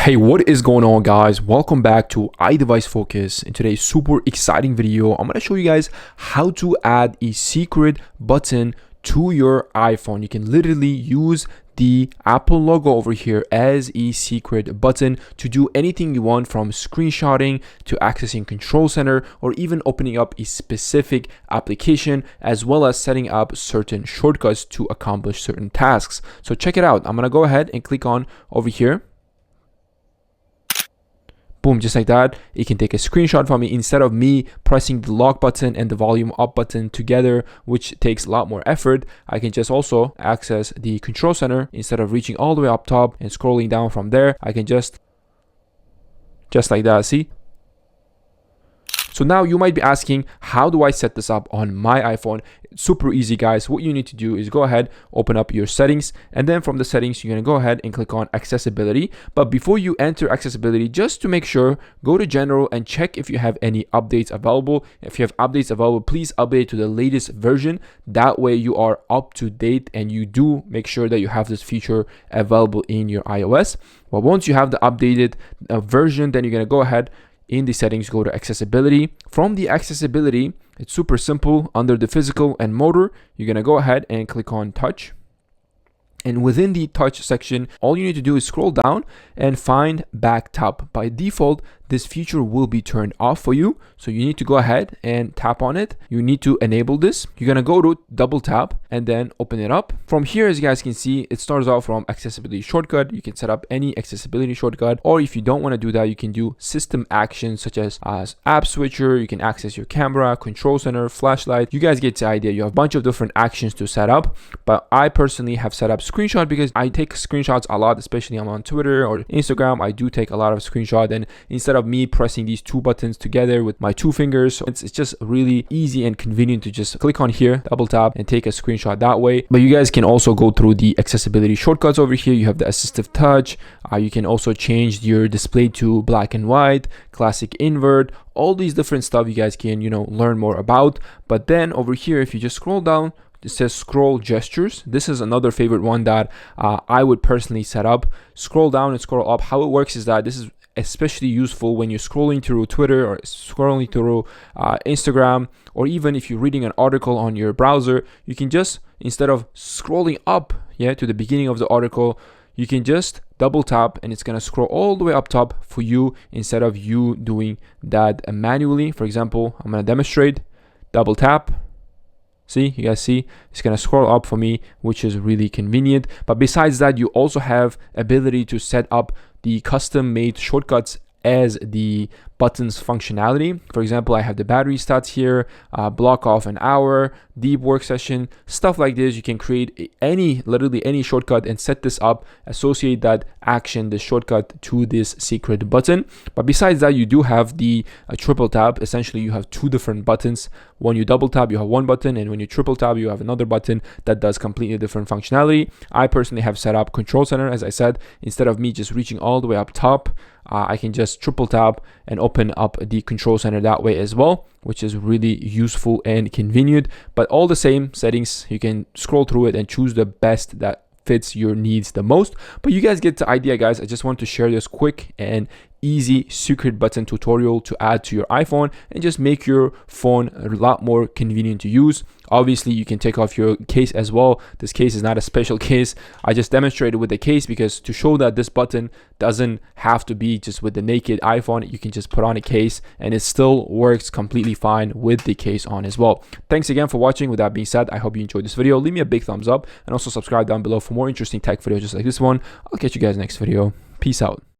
Hey, what is going on, guys? Welcome back to iDeviceFocus. In today's super exciting video, I'm going to show you guys how to add a secret button to your iPhone. You can literally use the Apple logo over here as a secret button to do anything you want, from screenshotting to accessing Control Center, or even opening up a specific application, as well as setting up certain shortcuts to accomplish certain tasks. So check it out. I'm going to go ahead and click on over here. Boom, just like that. You can take a screenshot from me instead of me pressing the lock button and the volume up button together, which takes a lot more effort. I can just also access the Control Center instead of reaching all the way up top and scrolling down from there. I can just like that, see? So now you might be asking, how do I set this up on my iPhone? It's super easy, guys. What you need to do is go ahead, open up your settings, and then from the settings, you're going to go ahead and click on accessibility. But before you enter accessibility, just to make sure, go to general and check if you have any updates available. If you have updates available, please update to the latest version. That way you are up to date and you do make sure that you have this feature available in your iOS. Well, once you have the updated version, then you're going to go ahead in the settings, go to accessibility. From the accessibility, it's super simple. Under the physical and motor, you're going to go ahead and click on touch. And within the touch section, all you need to do is scroll down and find back tap. By default, this feature will be turned off for you. So you need to go ahead and tap on it. You need to enable this. You're going to go to double tap and then open it up. From here, as you guys can see, it starts off from accessibility shortcut. You can set up any accessibility shortcut, or if you don't want to do that, you can do system actions such as app switcher. You can access your camera, Control Center, flashlight. You guys get the idea. You have a bunch of different actions to set up, but I personally have set up screenshot because I take screenshots a lot, especially I'm on Twitter or Instagram. I do take a lot of screenshots, and instead of me pressing these two buttons together with my two fingers, so it's just really easy and convenient to just click on here, double tap, and take a screenshot that way. But you guys can also go through the accessibility shortcuts over here. You have the assistive touch. You can also change your display to black and white, classic invert, all these different stuff you guys can learn more about. But then over here, if you just scroll down, it says scroll gestures. This is another favorite one that I would personally set up. Scroll down and scroll up. How it works is that this is especially useful when you're scrolling through Twitter or scrolling through Instagram, or even if you're reading an article on your browser. You can just, instead of scrolling up to the beginning of the article, you can just double tap and it's going to scroll all the way up top for you instead of you doing that manually. For example, I'm going to demonstrate. Double tap. See, you guys see, it's going to scroll up for me, which is really convenient. But besides that, you also have ability to set up the custom made shortcuts as the buttons functionality. For example, I have the battery stats here, block off an hour, deep work session, stuff like this. You can create literally any shortcut and set this up, associate that action, the shortcut, to this secret button. But besides that, you do have the triple tap. Essentially, you have two different buttons. When you double tap, you have one button, and when you triple tap, you have another button that does completely different functionality. I personally have set up Control Center. As I said, instead of me just reaching all the way up top, I can just triple tap and open up the Control Center that way as well, which is really useful and convenient. But all the same settings, you can scroll through it and choose the best that fits your needs the most. But you guys get the idea, guys. I just want to share this quick and easy secret button tutorial to add to your iPhone and just make your phone a lot more convenient to use. Obviously, you can take off your case as well. This case is not a special case. I just demonstrated with the case because to show that this button doesn't have to be just with the naked iPhone. You can just put on a case and it still works completely fine with the case on as well. Thanks again for watching. With that being said, I hope you enjoyed this video. Leave me a big thumbs up and also subscribe down below for more interesting tech videos just like this one. I'll catch you guys next video. Peace out.